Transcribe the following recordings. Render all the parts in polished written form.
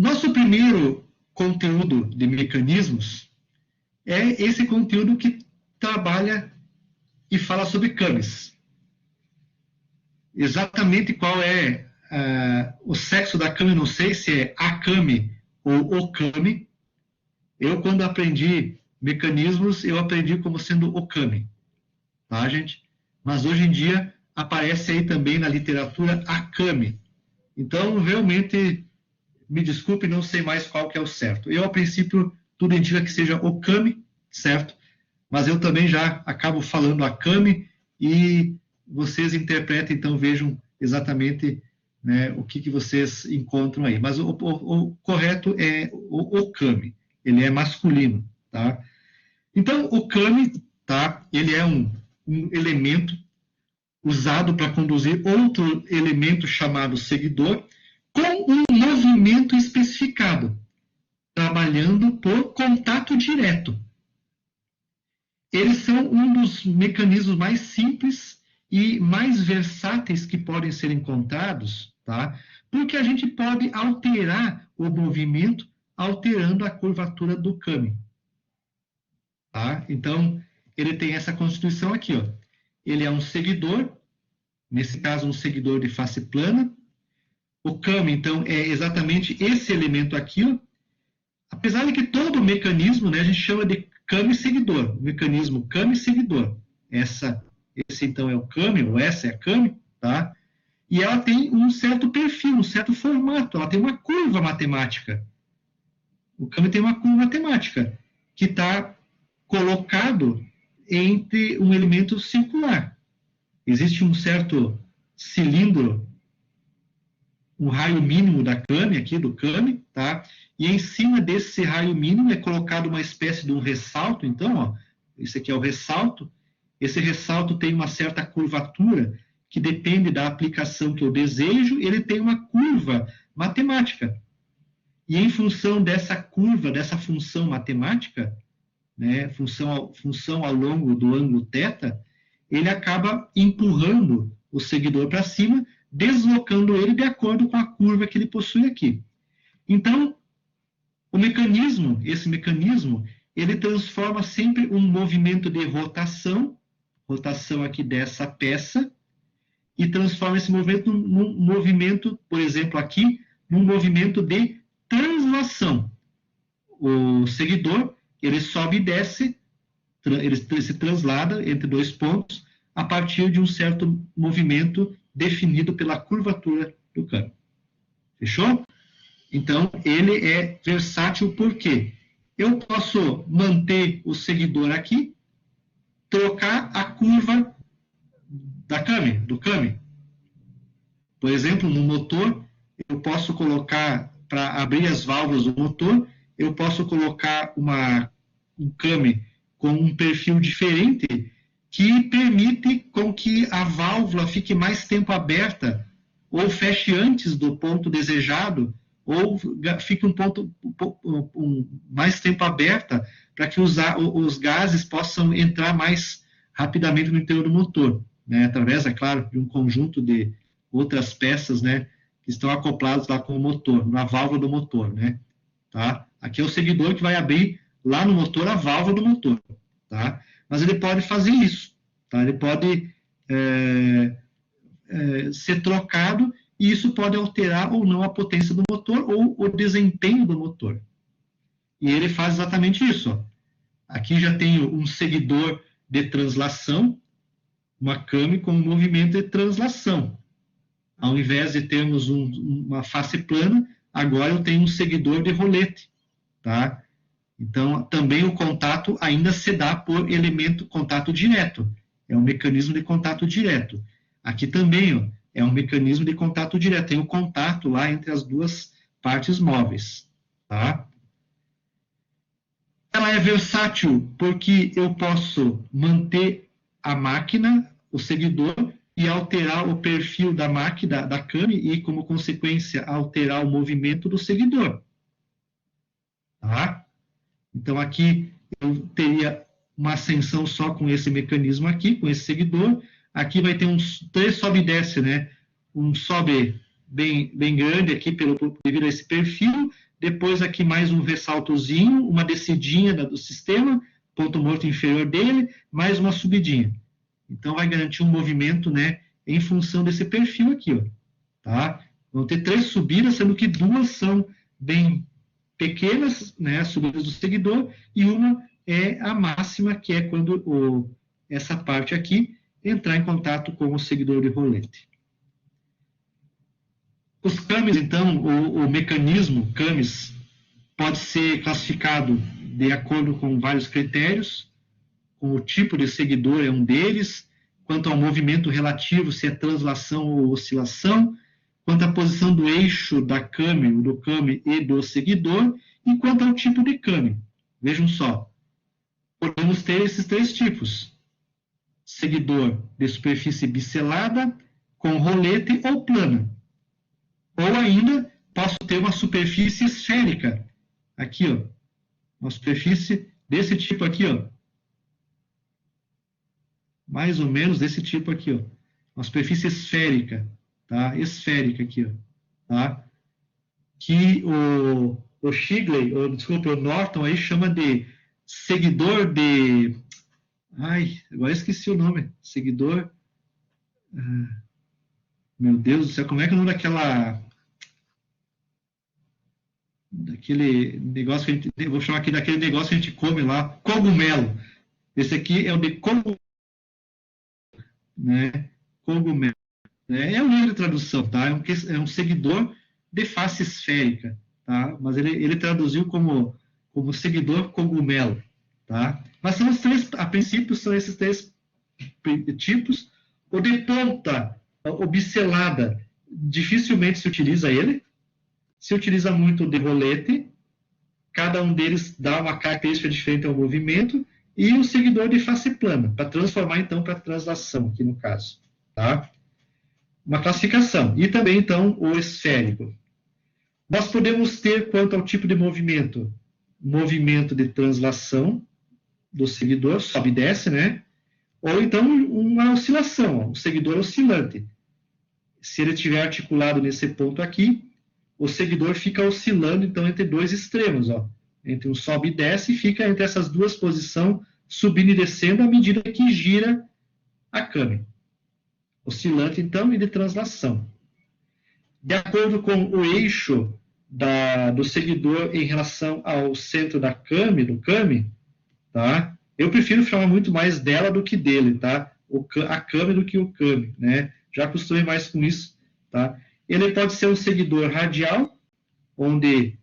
Nosso primeiro conteúdo de mecanismos é esse conteúdo que trabalha e fala sobre camis. Exatamente qual é o sexo da cami, não sei se é a cami ou o cami. Eu, quando aprendi mecanismos, eu aprendi como sendo o cami, tá, gente? Mas hoje em dia aparece aí também na literatura a cami. Então, realmente, me desculpe, não sei mais qual que é o certo. Eu, a princípio, tudo indica que seja o cami, certo? Mas eu também já acabo falando a cami e vocês interpretem, então vejam exatamente, né, o que vocês encontram aí. Mas o correto é o cami, ele é masculino, tá? Então, o cami, tá, ele é um elemento usado para conduzir outro elemento chamado seguidor com um movimento especificado, trabalhando por contato direto. Eles são um dos mecanismos mais simples e mais versáteis que podem ser encontrados, tá? Porque a gente pode alterar o movimento alterando a curvatura do cami. Tá? Então, ele tem essa constituição aqui, ó. Ele é um seguidor, nesse caso um seguidor de face plana. O cami, então, é exatamente esse elemento aqui, ó. Apesar de que todo mecanismo, né, a gente chama de cami seguidor, o mecanismo cami seguidor. Esse então é o cami, ou essa é a cami, tá? E ela tem um certo perfil, um certo formato, ela tem uma curva matemática. O cami tem uma curva matemática que está colocado entre um elemento circular. Existe um certo cilindro, um raio mínimo da cami, aqui do cami, tá? E em cima desse raio mínimo é colocado uma espécie de um ressalto. Então, ó, esse aqui é o ressalto. Esse ressalto tem uma certa curvatura que depende da aplicação que eu desejo, ele tem uma curva matemática. E em função dessa curva, dessa função matemática, né, função ao longo do ângulo θ, ele acaba empurrando o seguidor para cima, deslocando ele de acordo com a curva que ele possui aqui. Então, esse mecanismo, ele transforma sempre um movimento de rotação aqui dessa peça, e transforma esse movimento num movimento, por exemplo, aqui, num movimento de translação. O seguidor, ele sobe e desce, ele se translada entre dois pontos a partir de um certo movimento definido pela curvatura do cami. Fechou? Então, ele é versátil porque eu posso manter o seguidor aqui, trocar a curva do cami. Por exemplo, no motor, eu posso colocar, para abrir as válvulas do motor, eu posso colocar um cami com um perfil diferente que permite com que a válvula fique mais tempo aberta ou feche antes do ponto desejado ou fique mais tempo aberta para que os gases possam entrar mais rapidamente no interior do motor, né? Através, é claro, de um conjunto de outras peças, né, que estão acopladas lá com o motor, na válvula do motor, né? Tá? Aqui é o seguidor que vai abrir lá no motor a válvula do motor, tá? Mas ele pode fazer isso, tá? Ele pode ser trocado e isso pode alterar ou não a potência do motor ou o desempenho do motor. E ele faz exatamente isso, ó. Aqui já tenho um seguidor de translação, uma cami com um movimento de translação. Ao invés de termos uma face plana, agora eu tenho um seguidor de rolete, tá? Então, também o contato ainda se dá por contato direto. É um mecanismo de contato direto. Aqui também, ó, é um mecanismo de contato direto. Tem o contato lá entre as duas partes móveis, tá? Ela é versátil porque eu posso manter a máquina, o seguidor, e alterar o perfil da máquina, da cami, e, como consequência, alterar o movimento do seguidor. Tá? Então, aqui eu teria uma ascensão só com esse mecanismo aqui, com esse seguidor. Aqui vai ter uns 3 sobe e desce, né? Um sobe bem grande aqui devido a esse perfil, depois aqui mais um ressaltozinho, uma descidinha do sistema, ponto morto inferior dele, mais uma subidinha. Então, vai garantir um movimento, né, em função desse perfil aqui, ó, tá? Vão ter 3 subidas, sendo que 2 são bem pequenas, né, as subidas do seguidor, e uma é a máxima, que é quando essa parte aqui entrar em contato com o seguidor de rolete. Os CAMs, então, o mecanismo CAMs pode ser classificado de acordo com vários critérios, com o tipo de seguidor é um deles, quanto ao movimento relativo, se é translação ou oscilação, quanto à posição do eixo da CAM, do CAM e do seguidor, e quanto ao tipo de CAM. Vejam só, podemos ter esses 3 tipos: seguidor de superfície biselada, com rolete ou plana. Ou ainda, posso ter uma superfície esférica, aqui, ó, uma superfície desse tipo aqui, ó, mais ou menos desse tipo aqui, ó, uma superfície esférica, tá? Esférica aqui, ó, tá? Que o Shigley, desculpa, o Norton aí chama de seguidor de... Ai, agora esqueci o nome. Seguidor... meu Deus do céu, como é que é o nome daquele negócio que a gente... Eu vou chamar aqui daquele negócio que a gente come lá, cogumelo. Esse aqui é o de cogumelo, né? Cogumelo. É uma livre tradução, tá? É um seguidor de face esférica, tá? Mas ele traduziu como seguidor cogumelo, tá? Mas são os 3, a princípio, são esses 3 tipos. O de ponta, o biselada, dificilmente se utiliza ele. Se utiliza muito o de rolete. Cada um deles dá uma característica diferente ao movimento. E o seguidor de face plana, para transformar, então, para translação, aqui no caso, tá? Uma classificação. E também, então, o esférico. Nós podemos ter, quanto ao tipo de movimento de translação do seguidor, sobe e desce, né? Ou então uma oscilação, o seguidor oscilante. Se ele estiver articulado nesse ponto aqui, o seguidor fica oscilando, então, entre 2 extremos, ó, entre um sobe e desce, e fica entre essas 2 posições, subindo e descendo, à medida que gira a câmera. Oscilante, então, e de translação. De acordo com o eixo do seguidor em relação ao centro da CAM, do CAM, tá? Eu prefiro falar muito mais dela do que dele, tá? A CAM do que o CAM, né? Já acostumei mais com isso, tá? Ele pode ser um seguidor radial, onde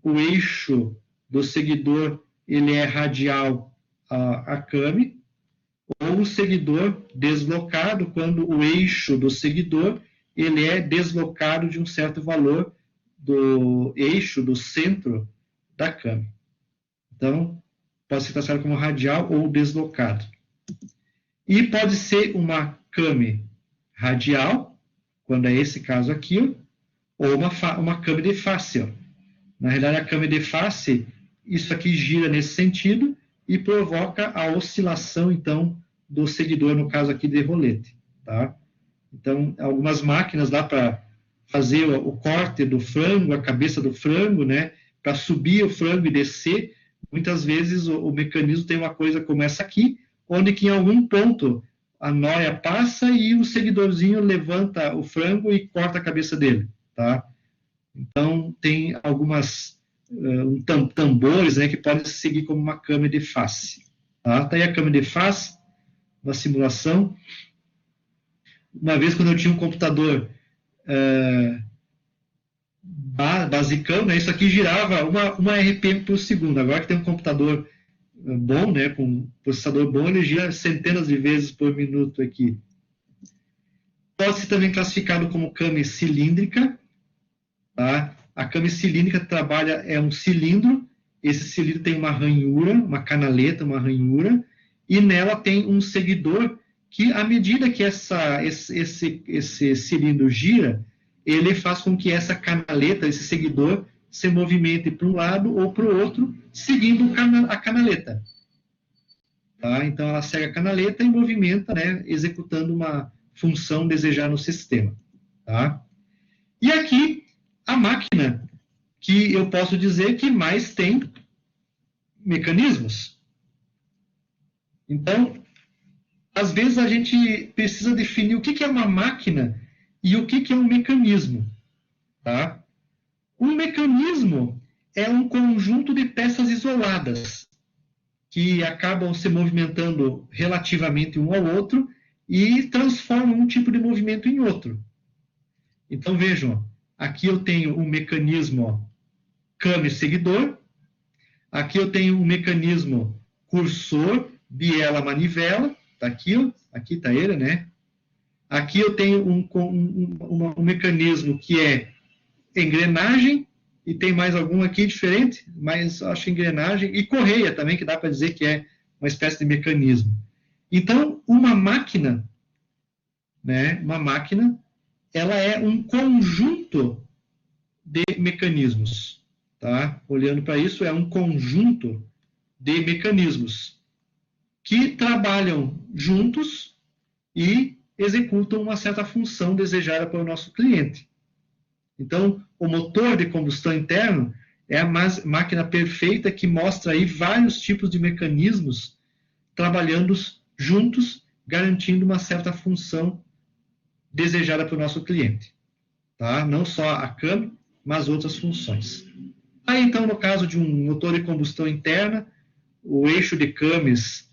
o eixo do seguidor ele é radial à CAM, ou um seguidor deslocado, quando o eixo do seguidor ele é deslocado de um certo valor do eixo, do centro da CAM. Então, pode ser classificado como radial ou deslocado. E pode ser uma CAM radial, quando é esse caso aqui, ou uma CAM de face. Ó. Na realidade, a CAM de face, isso aqui gira nesse sentido e provoca a oscilação, então, do seguidor, no caso aqui de rolete. Tá? Então, algumas máquinas dá para fazer o corte do frango, a cabeça do frango, né, para subir o frango e descer. Muitas vezes o mecanismo tem uma coisa como essa aqui, onde que em algum ponto a noia passa e o seguidorzinho levanta o frango e corta a cabeça dele, tá? Então, tem algumas tambores, né, que podem seguir como uma câmera de face. Tá? Tá aí a câmera de face, na simulação. Uma vez, quando eu tinha um computador basicão, né, isso aqui girava uma RPM por segundo. Agora que tem um computador bom, né, com um processador bom, ele gira centenas de vezes por minuto aqui. Pode ser também classificado como câmera cilíndrica. Tá? A câmera cilíndrica é um cilindro, esse cilindro tem uma ranhura, uma canaleta, uma ranhura, e nela tem um seguidor que, à medida que esse cilindro gira, ele faz com que essa canaleta, esse seguidor, se movimente para um lado ou para o outro, seguindo a canaleta. Tá? Então, ela segue a canaleta e movimenta, né, executando uma função desejada no sistema. Tá? E aqui, a máquina, que eu posso dizer que mais tem mecanismos. Então, às vezes a gente precisa definir o que é uma máquina e o que é um mecanismo. Tá? Um mecanismo é um conjunto de peças isoladas que acabam se movimentando relativamente um ao outro e transformam um tipo de movimento em outro. Então, vejam, aqui eu tenho um mecanismo câmbio-seguidor, aqui eu tenho um mecanismo cursor, biela, manivela, tá aqui, ó, aqui está ele, né? Aqui eu tenho um mecanismo que é engrenagem, e tem mais algum aqui diferente, mas acho engrenagem, e correia também, que dá para dizer que é uma espécie de mecanismo. Então, uma máquina, ela é um conjunto de mecanismos. Tá? Olhando para isso, é um conjunto de mecanismos que trabalham juntos e executam uma certa função desejada pelo nosso cliente. Então, o motor de combustão interno é a máquina perfeita que mostra aí vários tipos de mecanismos trabalhando juntos, garantindo uma certa função desejada pelo nosso cliente. Tá? Não só a câmbio, mas outras funções. Aí, então, no caso de um motor de combustão interna, o eixo de câmbios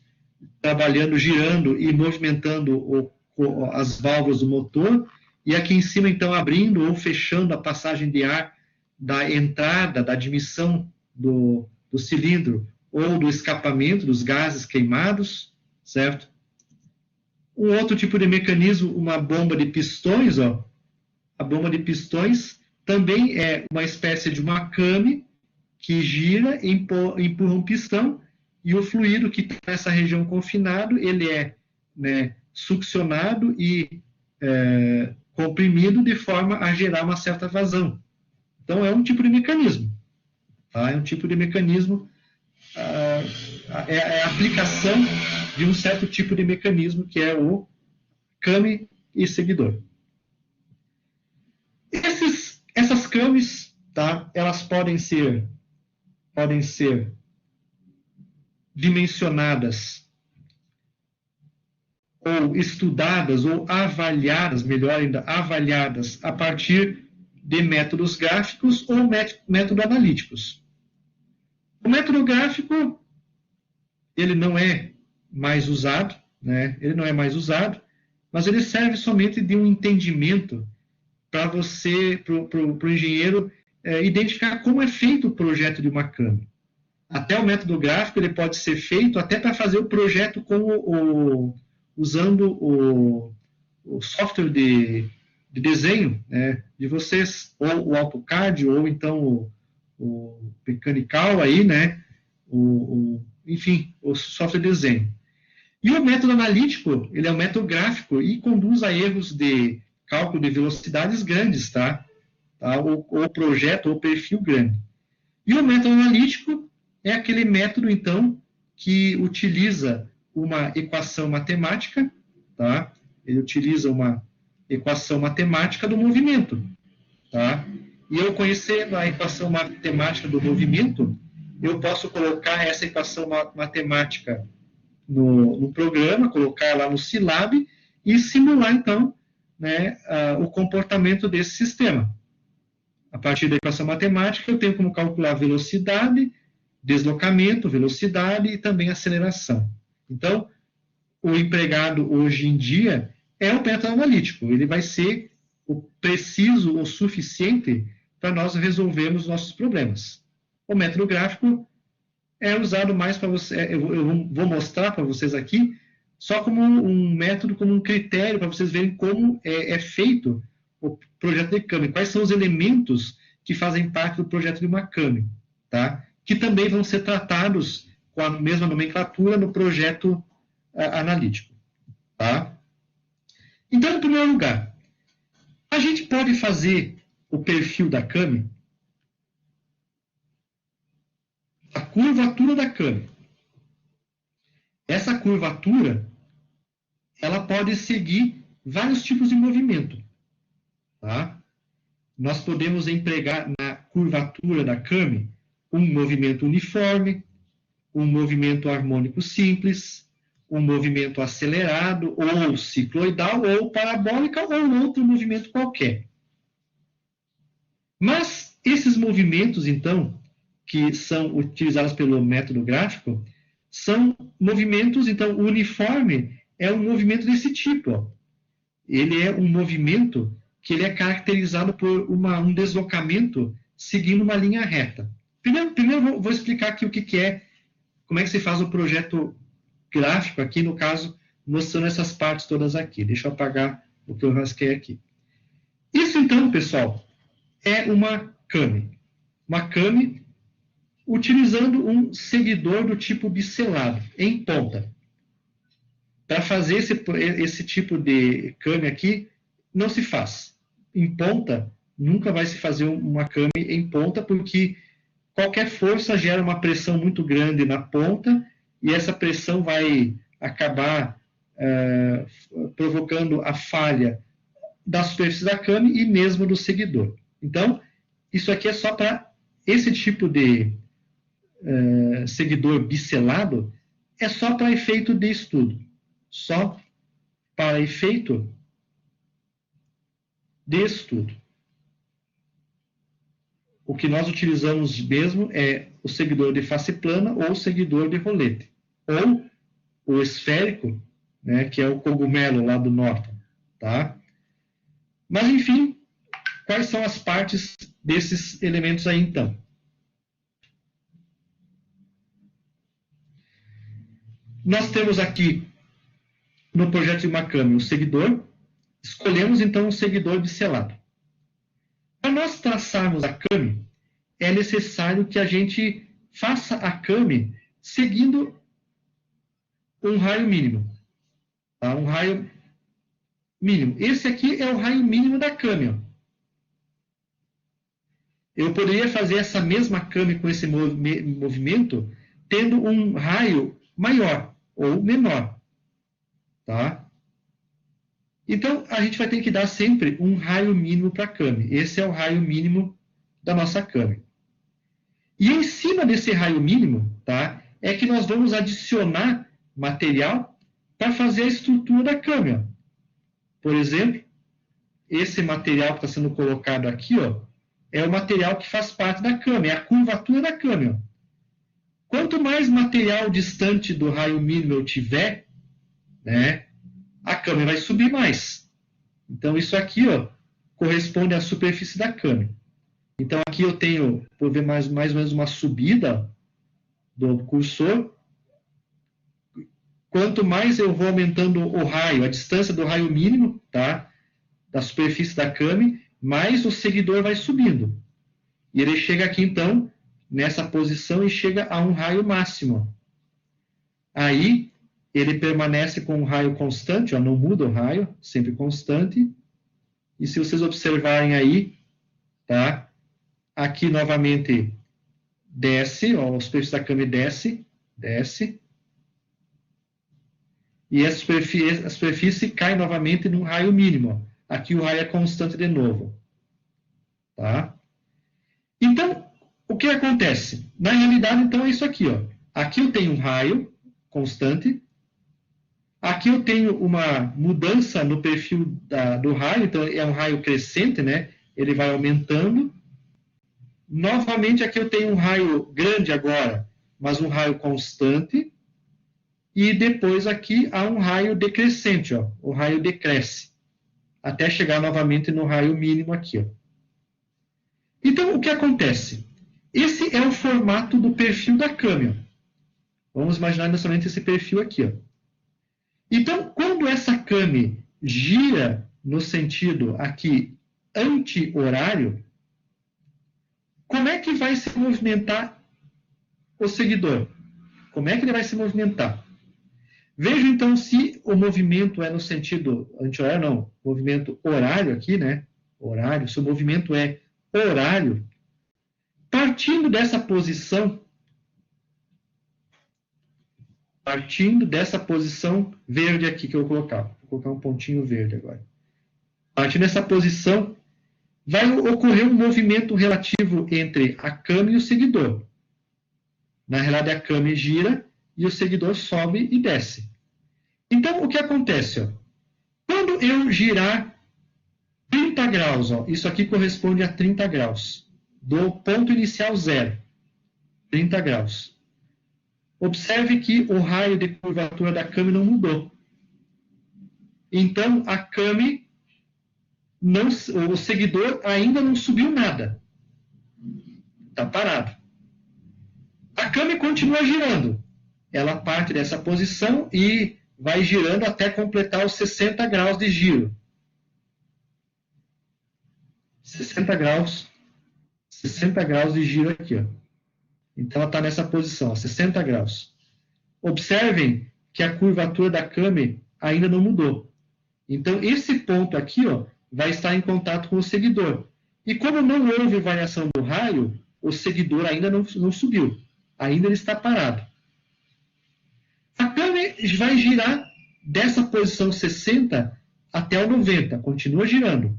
trabalhando, girando e movimentando as válvulas do motor, e aqui em cima, então, abrindo ou fechando a passagem de ar da entrada, da admissão do cilindro ou do escapamento dos gases queimados, certo? Um outro tipo de mecanismo, uma bomba de pistões, ó. A bomba de pistões também é uma espécie de uma câmbio que gira e empurra um pistão, e o fluido que está nessa região confinado, ele é, né, succionado e comprimido de forma a gerar uma certa vazão. Então, é um tipo de mecanismo. Tá? É um tipo de mecanismo, é a aplicação de um certo tipo de mecanismo, que é o câmbio e seguidor. Essas câmbios, tá? Elas podem ser dimensionadas ou estudadas ou avaliadas, melhor ainda, avaliadas a partir de métodos gráficos ou métodos analíticos. O método gráfico, ele não é mais usado, né? Ele não é mais usado, mas ele serve somente de um entendimento para você, para o engenheiro, identificar como é feito o projeto de uma câmbio. Até o método gráfico ele pode ser feito até para fazer o projeto usando o software de desenho, né, de vocês, ou o AutoCAD, ou então o Mechanical, aí, né, enfim, o software de desenho. E o método analítico, ele é um método gráfico e conduz a erros de cálculo de velocidades grandes, tá? Ou projeto, ou perfil grande. E o método analítico é aquele método, então, que utiliza uma equação matemática, tá? Ele utiliza uma equação matemática do movimento, tá? E eu conhecendo a equação matemática do movimento, eu posso colocar essa equação matemática no programa, colocar lá no Scilab e simular, então, né, o comportamento desse sistema. A partir da equação matemática, eu tenho como calcular velocidade, deslocamento, velocidade e também aceleração. Então, o empregado hoje em dia é o método analítico. Ele vai ser o preciso o suficiente para nós resolvermos nossos problemas. O método gráfico é usado mais para você, eu vou mostrar para vocês aqui, só como um método, como um critério para vocês verem como é feito o projeto de câmbio, quais são os elementos que fazem parte do projeto de uma câmbio, tá? Que também vão ser tratados com a mesma nomenclatura no projeto analítico, tá? Então, em primeiro lugar, a gente pode fazer o perfil da câmbio, a curvatura da câmbio. Essa curvatura, ela pode seguir vários tipos de movimento, tá? nós podemos empregar na curvatura da Kami um movimento uniforme, um movimento harmônico simples, um movimento acelerado, ou cicloidal, ou parabólica, ou outro movimento qualquer. Mas esses movimentos, então, que são utilizados pelo método gráfico, são movimentos, então, o uniforme é um movimento desse tipo. Ó. Ele é um movimento que ele é caracterizado por um deslocamento seguindo uma linha reta. Primeiro vou explicar aqui o que é, como é que se faz o projeto gráfico aqui, no caso, mostrando essas partes todas aqui. Deixa eu apagar o que eu rasquei aqui. Isso, então, pessoal, é uma Kami. Uma Kami utilizando um seguidor do tipo biselado, em ponta. Para fazer esse tipo de Kami aqui, não se faz. Em ponta, nunca vai se fazer uma Kami em ponta, porque qualquer força gera uma pressão muito grande na ponta, e essa pressão vai acabar provocando a falha da superfície da Kami e mesmo do seguidor. Então, isso aqui é só para esse tipo de seguidor biselado, é só para efeito de estudo. Só para efeito de estudo. O que nós utilizamos mesmo é o seguidor de face plana ou o seguidor de rolete. Ou o esférico, né, que é o cogumelo lá do Norton. Tá? Mas, enfim, quais são as partes desses elementos aí, então? Nós temos aqui, no projeto de Makami, o seguidor. Escolhemos, então, um seguidor biselado. Para nós traçarmos a Kami, é necessário que a gente faça a Kami seguindo um raio mínimo. Tá? Um raio mínimo. Esse aqui é o raio mínimo da Kami. Ó. Eu poderia fazer essa mesma Kami com esse movimento tendo um raio maior ou menor. Tá? Então, a gente vai ter que dar sempre um raio mínimo para a Kami. Esse é o raio mínimo da nossa Kami. E em cima desse raio mínimo, tá, é que nós vamos adicionar material para fazer a estrutura da Kami. Ó. Por exemplo, esse material que está sendo colocado aqui, ó, é o material que faz parte da Kami, é a curvatura da Kami. Ó. Quanto mais material distante do raio mínimo eu tiver, né, a Kami vai subir mais. Então, isso aqui, ó, corresponde à superfície da Kami. Então, aqui eu tenho, por ver mais ou menos uma subida do cursor. Quanto mais eu vou aumentando o raio, a distância do raio mínimo, tá, da superfície da Kami, mais o seguidor vai subindo. E ele chega aqui, então, nessa posição e chega a um raio máximo. Aí, ele permanece com um raio constante, ó, não muda o raio, sempre constante. E se vocês observarem aí, tá, aqui novamente desce, ó, a superfície da Kami desce, e a superfície cai novamente num raio mínimo. Aqui o raio é constante de novo. Tá? Então, o que acontece? Na realidade, então, é isso aqui. Ó. Aqui eu tenho um raio constante. Aqui eu tenho uma mudança no perfil do raio. Então, é um raio crescente, né? Ele vai aumentando. Novamente, aqui eu tenho um raio grande agora, mas um raio constante. E depois aqui há um raio decrescente, ó. O raio decresce, até chegar novamente no raio mínimo aqui. Ó. Então, o que acontece? Esse é o formato do perfil da Kami. Ó. Vamos imaginar somente esse perfil aqui. Ó. Então, quando essa Kami gira no sentido aqui anti-horário, como é que vai se movimentar o seguidor? Como é que ele vai se movimentar? Veja, então, se o movimento é no sentido anti-horário, não, movimento horário aqui, né? Horário, se o movimento é horário, partindo dessa posição verde aqui que eu vou colocar um pontinho verde agora. Partindo dessa posição, vai ocorrer um movimento relativo entre a cama e o seguidor. Na realidade, a cama gira e o seguidor sobe e desce. Então, o que acontece? Ó? Quando eu girar 30 graus, ó, isso aqui corresponde a 30 graus, do ponto inicial 0, 30 graus. Observe que o raio de curvatura da cama não mudou. Então, a cama, o seguidor ainda não subiu nada. Está parado. A cama continua girando. Ela parte dessa posição e vai girando até completar os 60 graus de giro. 60 graus de giro aqui. Ó. Então, ela está nessa posição, ó, 60 graus. Observem que a curvatura da cama ainda não mudou. Então, esse ponto aqui ó, vai estar em contato com o seguidor. E como não houve variação do raio, o seguidor ainda não subiu. Ainda ele está parado. A cama vai girar dessa posição 60 até o 90. Continua girando.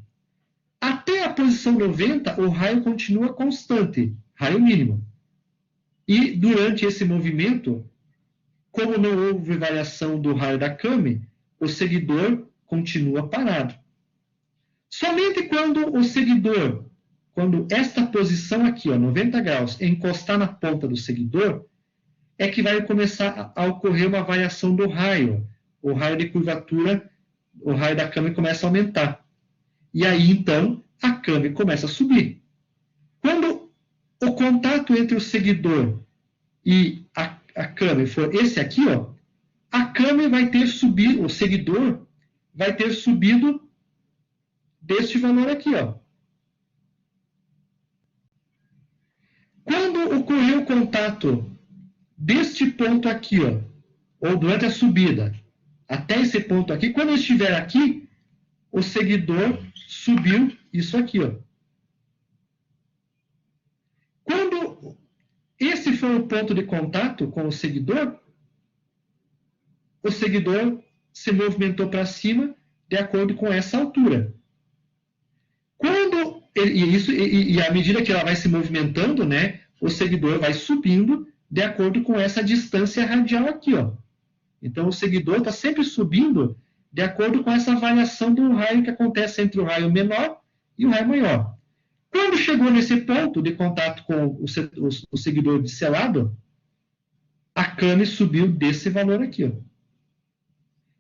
Até a posição 90, o raio continua constante. Raio mínimo. E durante esse movimento, como não houve variação do raio da cama, o seguidor continua parado. Somente quando o seguidor, quando esta posição aqui, ó, 90 graus, encostar na ponta do seguidor, é que vai começar a ocorrer uma variação do raio. O raio de curvatura, o raio da cama começa a aumentar. E aí, então, a cama começa a subir. Quando o contato entre o seguidor e a cama for esse aqui, ó, a cama vai ter subido, o seguidor vai ter subido deste valor aqui, ó. Quando ocorrer o contato deste ponto aqui, ó, ou durante a subida, até esse ponto aqui, quando eu estiver aqui, o seguidor subiu isso aqui, ó. Quando esse for o ponto de contato com o seguidor se movimentou para cima de acordo com essa altura. E à medida que ela vai se movimentando, né, o seguidor vai subindo de acordo com essa distância radial aqui, ó. Então, o seguidor está sempre subindo de acordo com essa variação do raio que acontece entre o raio menor e o raio maior. Quando chegou nesse ponto de contato com o seguidor de selado, a cama subiu desse valor aqui, ó.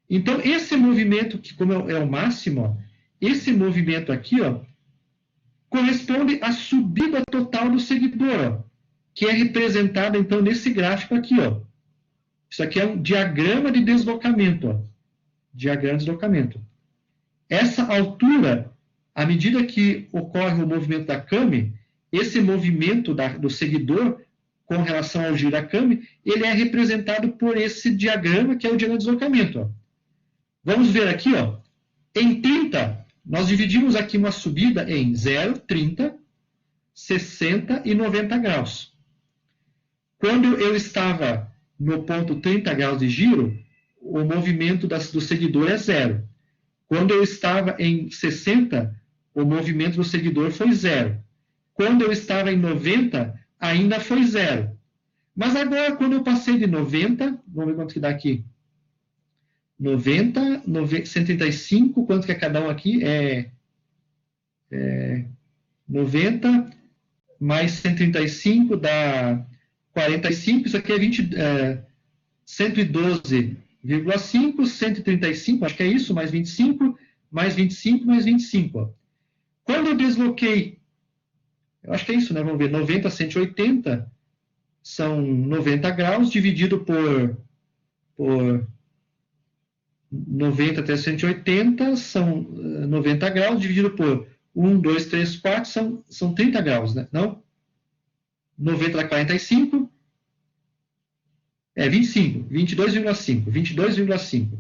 Então, esse movimento, que como é o máximo, ó, esse movimento aqui, ó, corresponde à subida total do seguidor, ó, que é representado, então, nesse gráfico aqui, ó. Isso aqui é um diagrama de deslocamento, ó. Diagrama de deslocamento. Essa altura, à medida que ocorre o movimento da cama, esse movimento do seguidor com relação ao giro da cama, ele é representado por esse diagrama, que é o diagrama de deslocamento, ó. Vamos ver aqui, ó. Em 30, nós dividimos aqui uma subida em 0, 30, 60 e 90 graus. Quando eu estava no ponto 30 graus de giro, o movimento do seguidor é 0. Quando eu estava em 60, o movimento do seguidor foi 0. Quando eu estava em 90, ainda foi 0. Mas agora, quando eu passei de 90, vamos ver quanto que dá aqui. 90, 135, quanto que é cada um aqui? 90 mais 135 dá 45, isso aqui é 112,5, 135, acho que é isso, mais 25, mais 25, mais 25. Ó. Quando eu desloquei, eu acho que é isso, né? Vamos ver, 90 a 180 são 90 graus, dividido por 90 até 180 são 90 graus, dividido por 1, 2, 3, 4 são 30 graus, né? Não? 90 dá 45, 25, 22,5, 22,5.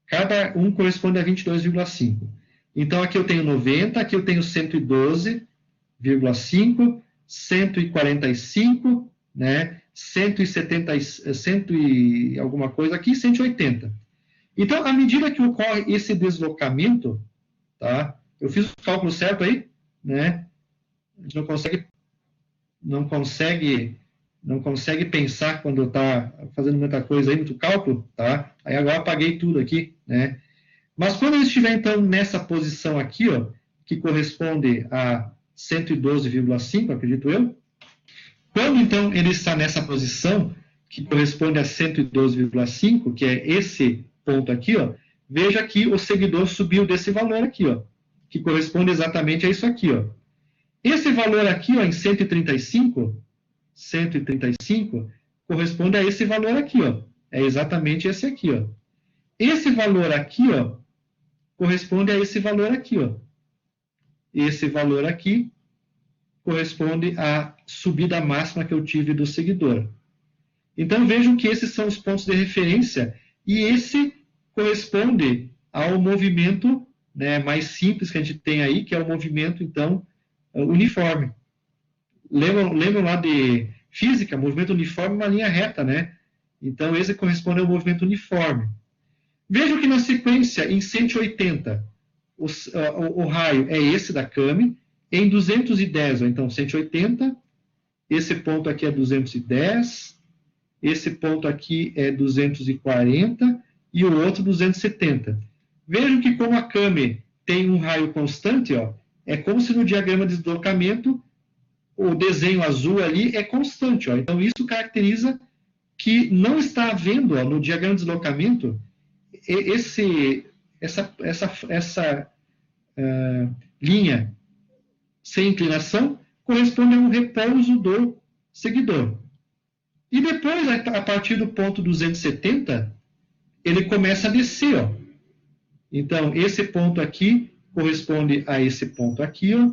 Cada um corresponde a 22,5. Então, aqui eu tenho 90, aqui eu tenho 112,5, 145, né? 170, 100 e alguma coisa aqui, 180. Então, à medida que ocorre esse deslocamento, tá? Eu fiz o cálculo certo aí? né? A gente não consegue pensar quando está fazendo muita coisa aí, muito cálculo, tá? Aí agora apaguei tudo aqui, né? Mas quando ele estiver, então, nessa posição aqui, ó, que corresponde a 112,5, acredito eu, quando, então, ele está nessa posição, que corresponde a 112,5, que é esse ponto aqui, ó, veja que o seguidor subiu desse valor aqui, ó, que corresponde exatamente a isso aqui, ó. Esse valor aqui, ó, em 135, corresponde a esse valor aqui, ó. É exatamente esse aqui, ó. Esse valor aqui, ó, corresponde a esse valor aqui, ó. Esse valor aqui corresponde à subida máxima que eu tive do seguidor. Então, vejam que esses são os pontos de referência e esse corresponde ao movimento, né, mais simples que a gente tem aí, que é o movimento, então, uniforme. Lembram lá de física? Movimento uniforme é uma linha reta, né? Então, esse corresponde ao movimento uniforme. Vejam que na sequência, em 180, o raio é esse da Kami. Em 210, então 180, esse ponto aqui é 210, esse ponto aqui é 240 e o outro 270. Vejam que como a Kami tem um raio constante, ó, é como se no diagrama de deslocamento o desenho azul ali é constante. Ó. Então, isso caracteriza que não está havendo, ó, no diagrama de deslocamento essa linha sem inclinação corresponde a um repouso do seguidor. E depois, a partir do ponto 270, ele começa a descer. Ó. Então, esse ponto aqui corresponde a esse ponto aqui. Ó.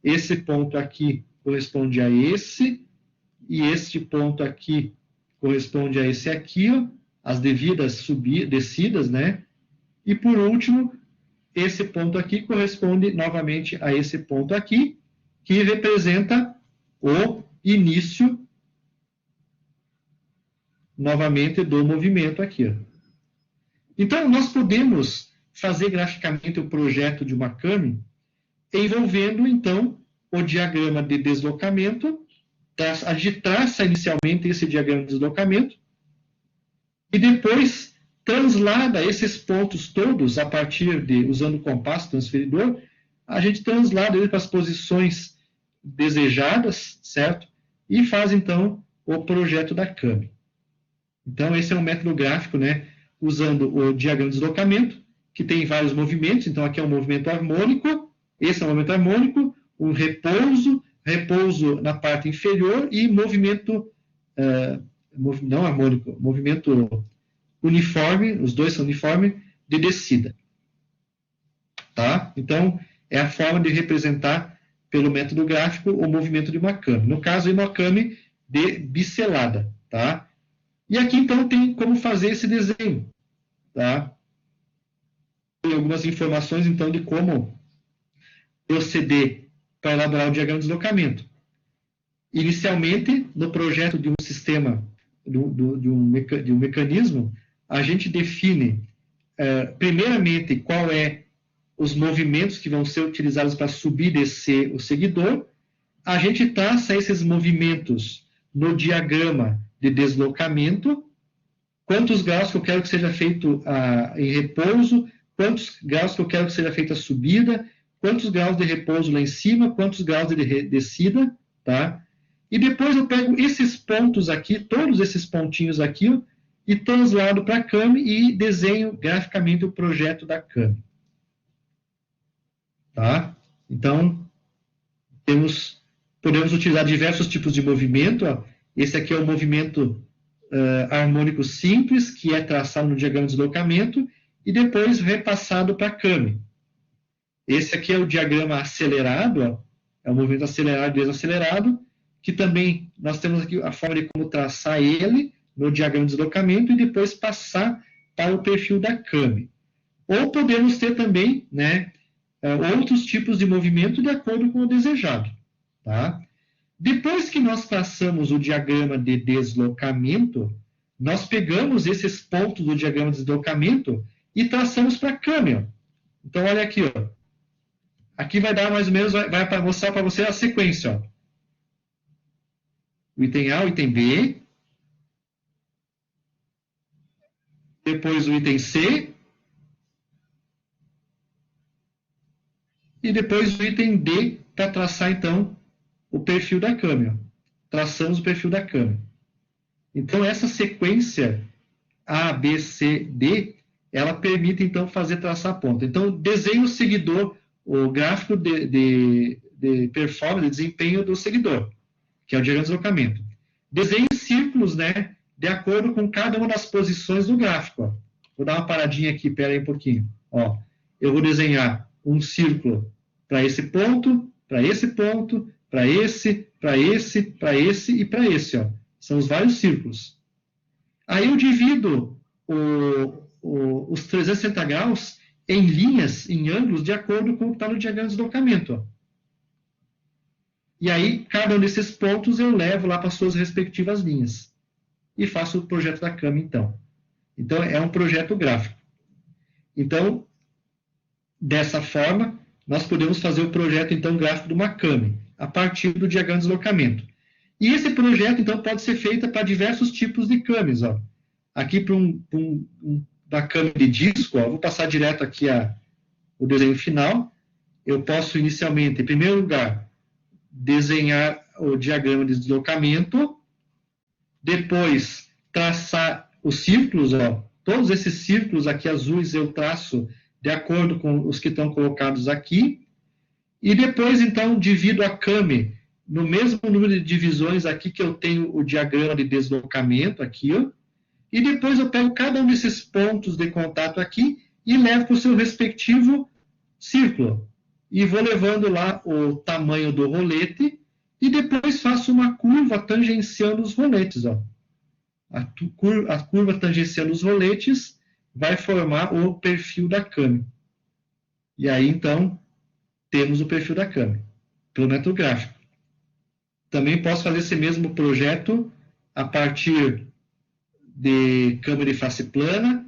Esse ponto aqui corresponde a esse. E este ponto aqui corresponde a esse aqui. Ó. As devidas descidas, né? E, por último, esse ponto aqui corresponde novamente a esse ponto aqui, que representa o início, novamente, do movimento aqui. Ó. Então, nós podemos fazer graficamente o projeto de uma Kami envolvendo, então, o diagrama de deslocamento. A gente traça inicialmente esse diagrama de deslocamento e depois translada esses pontos todos a partir de, usando o compasso transferidor, a gente translada ele para as posições desejadas, certo? E faz, então, o projeto da Kami. Então, esse é um método gráfico, né? Usando o diagrama de deslocamento, que tem vários movimentos. Então, aqui é um movimento harmônico, esse é um movimento harmônico, um repouso na parte inferior e movimento, não harmônico, movimento uniforme, os dois são uniformes, de descida. Tá? Então, é a forma de representar, pelo método gráfico, o movimento de uma Kami. No caso, uma Kami de biselada. Tá? E aqui, então, tem como fazer esse desenho. Tá? Tem algumas informações, então, de como proceder para elaborar o diagrama de deslocamento. Inicialmente, no projeto de um sistema, de um mecanismo, a gente define, primeiramente, qual é os movimentos que vão ser utilizados para subir e descer o seguidor. A gente traça esses movimentos no diagrama de deslocamento, quantos graus que eu quero que seja feito em repouso, quantos graus que eu quero que seja feita a subida, quantos graus de repouso lá em cima, quantos graus de descida, tá? E depois eu pego esses pontos aqui, todos esses pontinhos aqui, ó, e translado para a Kami e desenho graficamente o projeto da Kami. Tá? Então, podemos utilizar diversos tipos de movimento. Ó. Esse aqui é o movimento harmônico simples, que é traçado no diagrama de deslocamento, e depois repassado para a Kami. Esse aqui é o diagrama acelerado, ó, é o movimento acelerado e desacelerado, que também nós temos aqui a forma de como traçar ele no diagrama de deslocamento e depois passar para o perfil da Kami. Ou podemos ter também, né, outros tipos de movimento de acordo com o desejado. Tá? Depois que nós traçamos o diagrama de deslocamento, nós pegamos esses pontos do diagrama de deslocamento e traçamos para a Kami. Ó. Então, olha aqui, ó. Aqui vai dar mais ou menos, vai mostrar para você a sequência. Ó. O item A, o item B, depois o item C, e depois o item D, para traçar, então, o perfil da câmera. Traçamos o perfil da câmera. Então, essa sequência A, B, C, D, ela permite, então, traçar ponto. Então, desenho o seguidor, o gráfico de performance, de desempenho do seguidor, que é o diagrama de deslocamento. Desenhe círculos, né, de acordo com cada uma das posições do gráfico. Ó. Vou dar uma paradinha aqui, pera aí um pouquinho. Ó, eu vou desenhar um círculo para esse ponto, para esse ponto, para esse, para esse, para esse e para esse. Ó. São os vários círculos. Aí eu divido os 360 graus em linhas, em ângulos, de acordo com o que está no diagrama de deslocamento. Ó. E aí, cada um desses pontos eu levo lá para as suas respectivas linhas. E faço o projeto da cama, então. Então, é um projeto gráfico. Então, dessa forma, nós podemos fazer o projeto, então, gráfico de uma cama, a partir do diagrama de deslocamento. E esse projeto, então, pode ser feito para diversos tipos de camas. Ó. Aqui, da cama de disco, ó, vou passar direto aqui o desenho final. Eu posso, inicialmente, em primeiro lugar, desenhar o diagrama de deslocamento, depois traçar os círculos, ó. Todos esses círculos aqui azuis eu traço de acordo com os que estão colocados aqui, e depois, então, divido a cama no mesmo número de divisões aqui que eu tenho o diagrama de deslocamento, aqui, ó, e depois eu pego cada um desses pontos de contato aqui e levo para o seu respectivo círculo. E vou levando lá o tamanho do rolete e depois faço uma curva tangenciando os roletes. Ó. A curva tangenciando os roletes vai formar o perfil da câmera. E aí, então, temos o perfil da câmera, pelo método gráfico. Também posso fazer esse mesmo projeto a partir de câmera de face plana,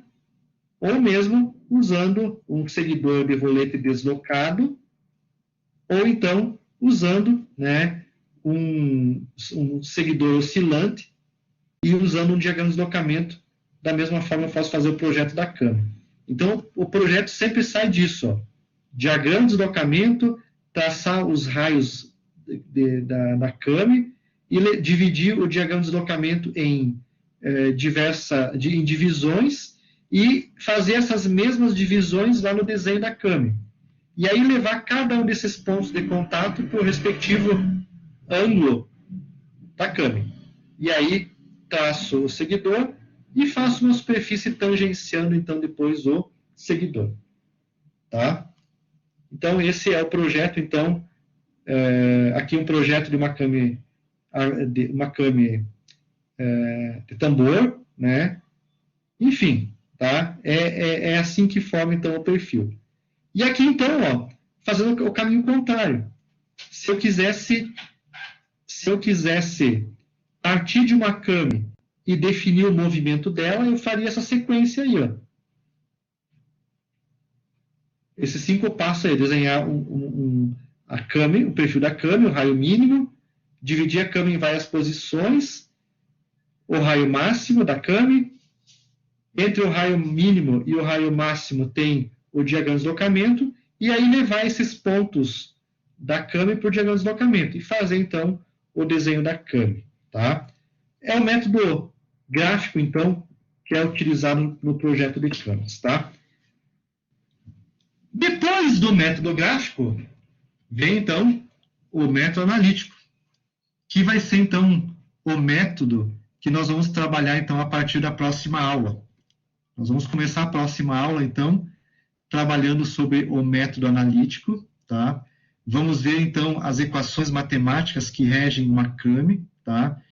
ou mesmo usando um seguidor de rolete deslocado, ou então usando, né, um seguidor oscilante e usando um diagrama de deslocamento. Da mesma forma, eu posso fazer o projeto da câmera. Então, o projeto sempre sai disso. Ó. Diagrama de deslocamento, traçar os raios da câmera e dividir o diagrama de deslocamento em divisões e fazer essas mesmas divisões lá no desenho da câmera. E aí levar cada um desses pontos de contato para o respectivo ângulo da câmera. E aí traço o seguidor e faço uma superfície tangenciando, então, depois o seguidor. Tá? Então, esse é o projeto, então, aqui um projeto de uma câmera de tambor, né? Enfim, tá? É assim que forma, então, o perfil. E aqui, então, ó, fazendo o caminho contrário. Se eu quisesse partir de uma câmera e definir o movimento dela, eu faria essa sequência aí, ó. Esses 5 passos aí, desenhar a câmera, o perfil da câmera, o raio mínimo, dividir a câmera em várias posições, o raio máximo da câmera, entre o raio mínimo e o raio máximo tem o diagrama de deslocamento, e aí levar esses pontos da câmera para o diagrama de deslocamento, e fazer, então, o desenho da câmera. Tá? É o método gráfico, então, que é utilizado no projeto de câmeras. Tá? Depois do método gráfico, vem, então, o método analítico, que vai ser, então, o método que nós vamos trabalhar, então, a partir da próxima aula. Nós vamos começar a próxima aula, então, trabalhando sobre o método analítico, tá? Vamos ver, então, as equações matemáticas que regem uma câmera, tá?